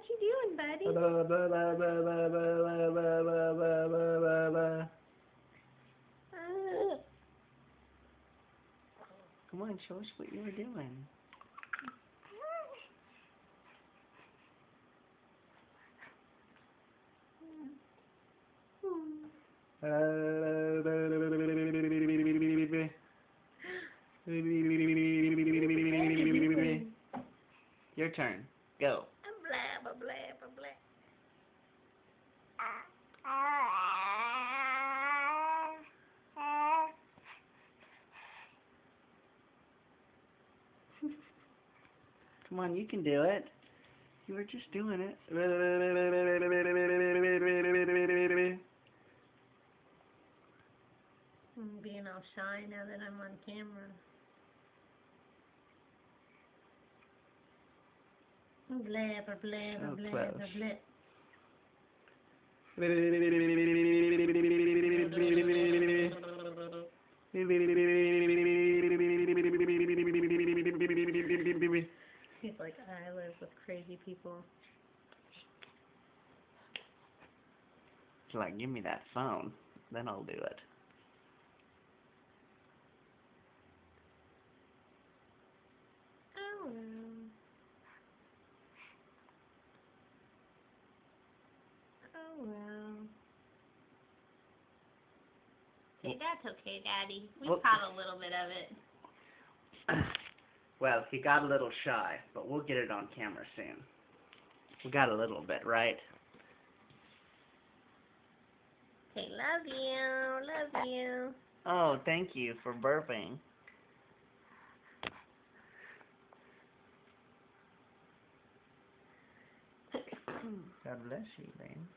you doing, buddy? Come on, show us what you were doing. Your turn. Go. Blah, blah, blah, blah, blah. Come on, you can do it. You were just doing it. I'm being all shy now that I'm on camera. Blah, blah, blah, So blah, close. blah, blah. He's like, I live with crazy people. It's like, give me that phone, then I'll do it. Oh, well. Oh, well. Hey, that's okay, Daddy. We Well- caught a little bit of it. Well, he got a little shy, but we'll get it on camera soon. We got a little bit, right? Okay, love you. Love you. Oh, thank you for burping. God bless you, Lane.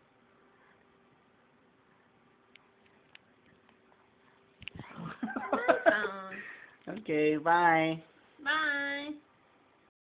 My phone. Okay, bye.